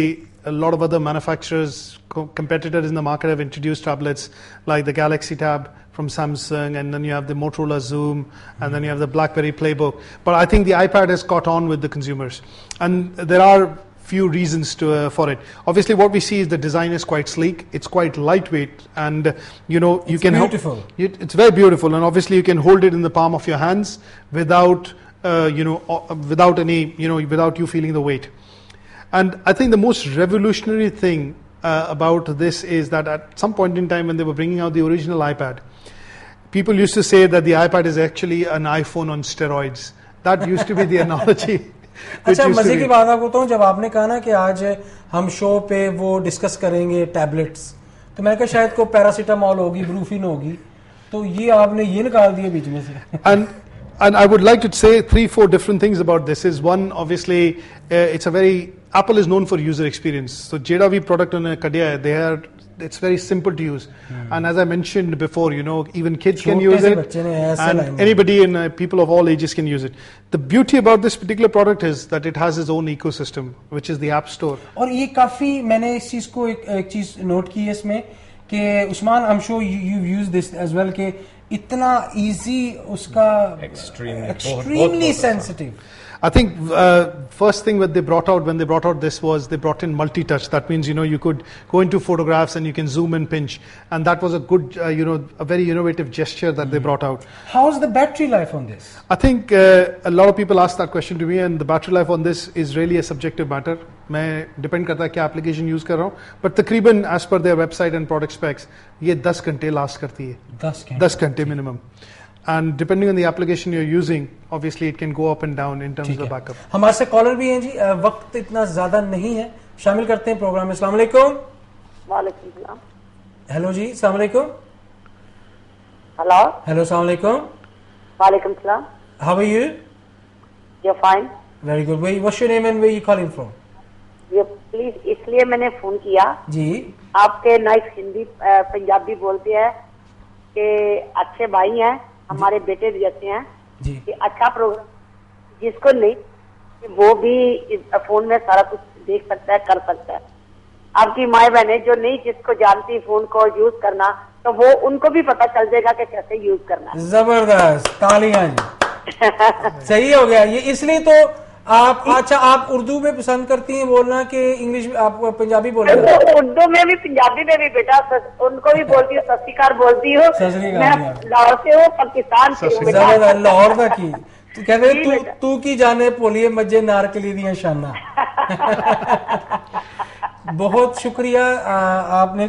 a lot of other manufacturers, competitors in the market have introduced tablets like the Galaxy Tab from Samsung, and then you have the Motorola Zoom, and then you have the BlackBerry Playbook. But I think the iPad has caught on with the consumers, and there are few reasons for it. Obviously, what we see is the design is quite sleek, it's quite lightweight, and you know you can beautiful. It's very beautiful, and obviously you can hold it in the palm of your hands without without you feeling the weight. And I think the most revolutionary thing about this is that at some point in time when they were bringing out the original iPad, people used to say that the iPad is actually an iPhone on steroids. That used to be the analogy. अच्छा, मजे की बात आपको बताऊं, जब आपने कहा ना कि आज हम शो पे वो डिस्कस करेंगे टैबलेट्स, तो मैंने कहा शायद को पैरासीटामोल होगी, ब्रूफिन होगी, तो ये आपने ये निकाल दिया बीच में से। And I would like to say 3-4 different things about this. Is one, obviously, Apple is known for user experience. So, jeda bhi product unhone kadya hai, it's very simple to use. And as I mentioned before, even kids can use it, and anybody and people of all ages can use it. The beauty about this particular product is that it has its own ecosystem, which is the App Store. और ये काफी मैंने इस चीज को एक चीज note की है इसमें कि Usman, I'm sure you use this as well, कि इतना easy उसका extremely sensitive. I think first thing when they brought out this was they brought in multi-touch. That means you could go into photographs and you can zoom and pinch, and that was a good a very innovative gesture that they brought out. How's the battery life on this? I think a lot of people ask that question to me, and the battery life on this is really a subjective matter. मैं depend करता है क्या application use कर रहा हूँ, but तकरीबन as per their website and product specs ये 10 घंटे last करती है. 10 घंटे minimum. And depending on the application you're using, obviously it can go up and down in terms of the backup. हमारे से कॉलर भी हैं जी, वक्त इतना ज्यादा नहीं है, शामिल करते हैं प्रोग्राम में. अस्सलाम वालेकुम. वालेकुम सलाम. हेलो जी, अस्सलाम वालेकुम. हेलो. हेलो, अस्सलाम वालेकुम. वालेकुम सलाम. How are you? You're fine. Very good. What's your name and where you calling from? ये प्लीज इसलिए मैंने फोन किया जी. आपके नाइस हिंदी पंजाबी बोलते हैं कि अच्छे भाई हैं, हमारे बेटे जैसे हैं जी. कि अच्छा प्रोग्राम, जिसको नहीं वो भी फोन में सारा कुछ देख सकता है, कर सकता है. आपकी माए बहने जो नहीं जिसको जानती फोन को यूज करना, तो वो उनको भी पता चल जाएगा कि कैसे यूज करना है. जबरदस्त, तालियां जी. सही हो गया ये. इसलिए तो आप अच्छा आप उर्दू में पसंद करती हैं बोलना कि इंग्लिश में आप पंजाबी बोल रहे हो? उर्दू में भी पंजाबी में भी बेटा उनको भी बोलती हूँ, सत श्री अकाल बोलती हूँ. मैं लाहौर से हूँ, पाकिस्तान से हूँ. लाहौर का की तो कहते तू की जाने पोलिए मजे नार के लिए दिया शाना. बहुत शुक्रिया आपने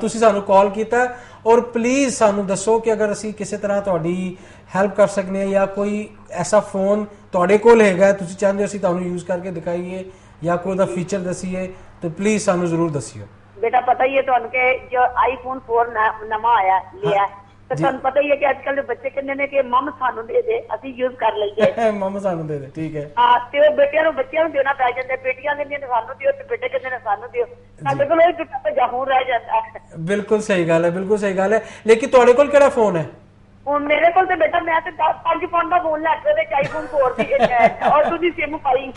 तुसी सानू कॉल किया. और प्लीज सानू दसो कि अगर असी किसी तरह तुहाडी हेल्प कर सकने या कोई ऐसा फोन तुहाडे कोल हैगा तुसी चाहते हो असी तुहानू यूज करके दिखाइए या कोई दा फीचर दसीए, तो प्लीज सानू जरूर दसियो. बेटा पता ही है तुहानू के जो आईफोन 4 नवा आया लिया तो तुहानू पता ही है कि आजकल दे बच्चे कहंदे ने कि मम सानू दे दे असी यूज कर लईए. मम सानू दे दे, ठीक है. हां ते बेटियां नू देना पै जांदा, बेटियां कहंदियां ने सानू दियो ते बेटे कहंदे ने सानू दियो. साडे कोल एक टुटा भजा फोन रह जांदा है. बिल्कुल सही गल है, बिल्कुल सही गल है. लेकिन तुहाडे कोल केड़ा फोन है? मेरे को तो बेटा मैं तो 5 पाउंड का फोन लैके आईफोन 4 दी और तुझी सिम पाई.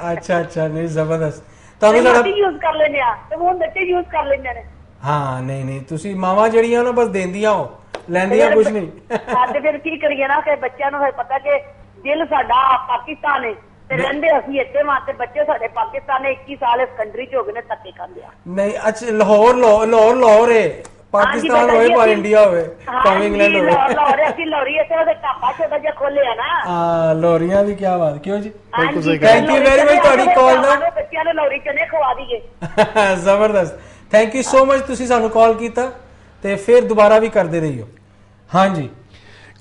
अच्छा नहीं जबरदस्त. यूज कर लेने तो वो बच्चे यूज कर लेंगे ने. हाँ नहीं तुसी मावा जड़ियां ना बस देंदियां हो, लैंदियां कुछ नहीं. ते फिर की करिए ना कि बच्चों को पता कि दिल साडा पाकिस्तान है ते रहंदे असि इत्थे माते बच्चे साडे पाकिस्तान ने 21 साल इस कंट्री च हो गए ने धक्के खांदे. नहीं अच्छा लाहौर है, पाकिस्तान होए पर इंडिया होए, कम इंग्लैंड होए. लाहौरी ऐसे ओदे ढाबा छोटा जिहा खोले है ना. हां लाहौरियां भी क्या बात. क्यों जी, थैंक यू वेरी मच ਤੁਹਾਡੀ ਕਾਲ ਦਾ. ਬੱਚਿਆਂ ਨੂੰ ਲਾਹੌਰੀ ਚਨੇ ਖਵਾ ਦਈਏ. ਜ਼ਬਰਦस्त. थैंक यू सो मच ਤੁਸੀਂ ਸਾਨੂੰ ਕਾਲ ਕੀਤਾ ਤੇ फिर दोबारा भी करते रहियो. हाँ जी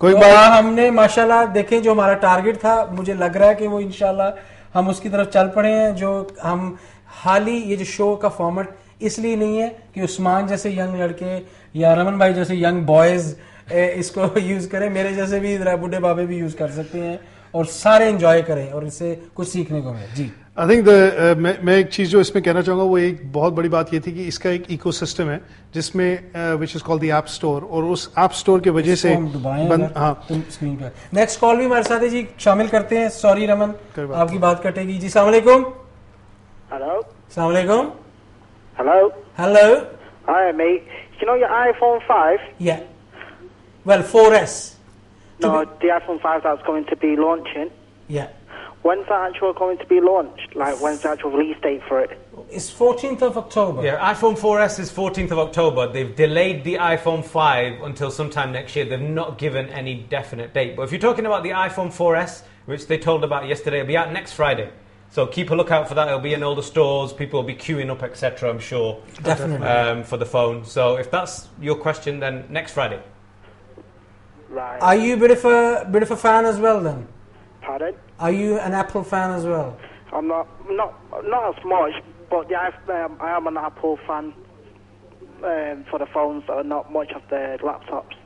कोई तो बात हमने माशाल्लाह देखें जो हमारा टारगेट था, मुझे लग रहा है कि वो इंशाल्लाह हम उसकी तरफ चल पड़े हैं. जो हम हाल ही ये जो शो का फॉर्मेट इसलिए नहीं है कि उस्मान जैसे यंग लड़के या रमन भाई जैसे यंग बॉयज इसको यूज करें, मेरे जैसे भी बूढ़े बाबे भी यूज कर सकते हैं और सारे एंजॉय करें और इससे कुछ सीखने को मिले. जी आई थिंक मैं एक चीज जो इसमें कहना चाहूंगा वो एक बहुत बड़ी बात ये थी कि इसका एक इकोसिस्टम है जिसमें which is called the app store, और उस ऐप स्टोर की वजह से स्क्रीन पे नेक्स्ट कॉल भी हमारे साथ है जी, शामिल करते हैं. सॉरी रमन आपकी बात कटेगी जी. अस्सलाम वालेकुम. हेलो. अस्सलाम वालेकुम. Hello. Hi, mate. You know your iPhone 5? Yeah. Well, 4S. No, the iPhone 5 that's going to be launching. Yeah. When's that actually going to be launched? Like, when's the actual release date for it? It's 14th of October. Yeah, iPhone 4S is 14th of October. They've delayed the iPhone 5 until sometime next year. They've not given any definite date. But if you're talking about the iPhone 4S, which they told about yesterday, it'll be out next Friday. So keep a lookout for that. It'll be in all the stores. People will be queuing up, etc. I'm sure. Definitely. For the phone. So if that's your question, then next Friday. Right. Are you a bit of a fan as well then? Pardon? Are you an Apple fan as well? I'm not as much, but yeah, I am an Apple fan for the phones, or not much of the laptops.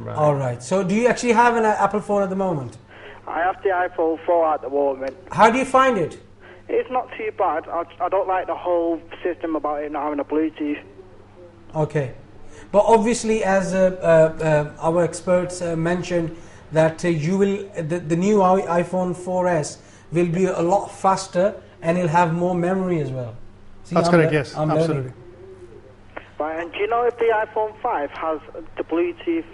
Right. All right. So do you actually have an Apple phone at the moment? I have the iPhone 4 at the moment. How do you find it? It's not too bad. I don't like the whole system about it not having a Bluetooth. Okay, but obviously, as our experts mentioned, that you will the new iPhone 4S will be a lot faster and it'll have more memory as well. See, that's correct. Yes, absolutely. Right, and do you know if the iPhone 5 has the Bluetooth?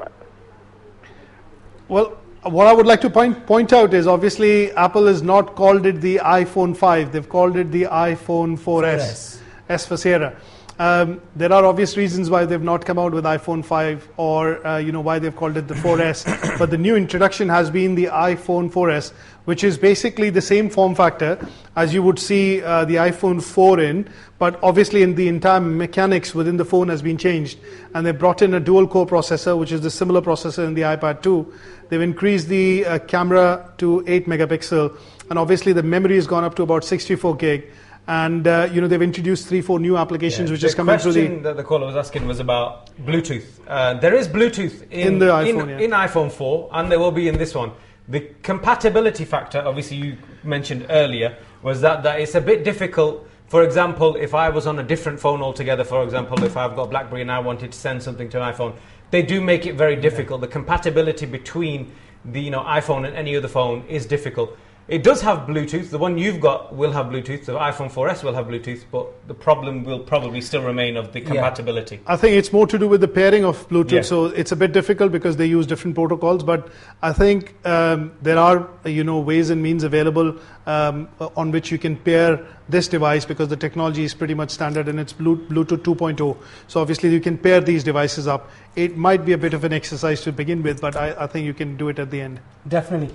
Well, what I would like to point out is obviously Apple has not called it the iPhone 5. They've called it the iPhone 4S. S for Sierra. There are obvious reasons why they've not come out with iPhone 5 or why they've called it the 4S. But the new introduction has been the iPhone 4S, which is basically the same form factor as you would see the iPhone 4 in, but obviously in the entire mechanics within the phone has been changed, and they brought in a dual core processor, which is the similar processor in the iPad 2. They've increased the camera to 8 megapixel, and obviously the memory has gone up to about 64 gig. And they've introduced 3-4 new applications which is coming through. The question that the caller was asking was about Bluetooth. There is Bluetooth in the iPhone, in iPhone 4, and there will be in this one. The compatibility factor, obviously you mentioned earlier, was that it's a bit difficult. For example, if I was on a different phone altogether, for example, if I've got BlackBerry and I wanted to send something to an iPhone, they do make it very difficult. The compatibility between the iPhone and any other phone is difficult. It does have Bluetooth. The one you've got will have Bluetooth. The iPhone 4S will have Bluetooth, but the problem will probably still remain of the compatibility. I think it's more to do with the pairing of Bluetooth, so it's a bit difficult because they use different protocols. But I think there are ways and means available on which you can pair this device, because the technology is pretty much standard and it's Bluetooth 2.0. So obviously you can pair these devices up. It might be a bit of an exercise to begin with, but I think you can do it at the end. Definitely.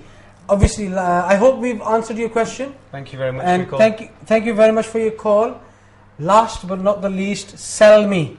Obviously, I hope we've answered your question. Thank you very much for your call. Thank you very much for your call. Last but not the least, sell me.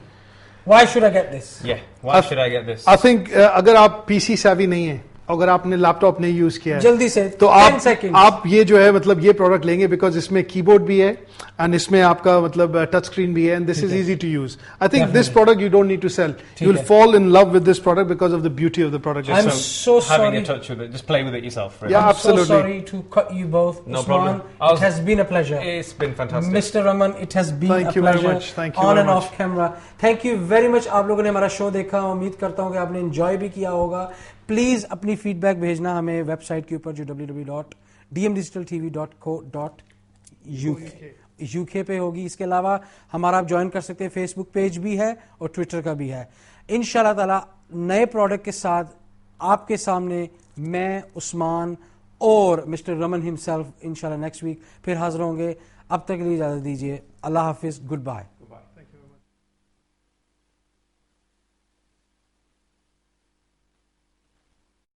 Why should I get this? Yeah, why should I get this? I think अगर आप PC savvy नहीं है, अगर आपने laptop नहीं use किया है जल्दी से तो आप ये जो है मतलब ये प्रोडक्ट लेंगे बिकॉज इसमें कीबोर्ड भी है एंड इसमें आपका मतलब टच स्क्रीन भी है and this is easy to use I think this product you don't need to sell you will fall in love with this product because of the beauty of the product I'm so sorry having a touch with it, just play with it yourself, really. Yeah, absolutely. I'm so sorry to cut you both. No Usman, problem. it has been a pleasure. It's been fantastic. Mr. Raman, it has been Thank a you pleasure. very much. Thank you on very and much. off camera. Thank you very much. आप लोगों ने हमारा show देखा, उम्मीद करता हूँ कि आपने एंजॉय भी किया होगा. प्लीज अपनी फीडबैक भेजना हमें वेबसाइट के ऊपर जो www.dmdigitaltv.co.uk पे होगी. इसके अलावा हमारा आप ज्वाइन कर सकते हैं, फेसबुक पेज भी है और ट्विटर का भी है. इंशाल्लाह ताला नए प्रोडक्ट के साथ आपके सामने मैं, उस्मान और मिस्टर रमन हिमसेल्फ इंशाल्लाह नेक्स्ट वीक फिर हाजिर होंगे. अब तक के लिए इजाजत दीजिए. अल्लाह हाफिज. Good bye.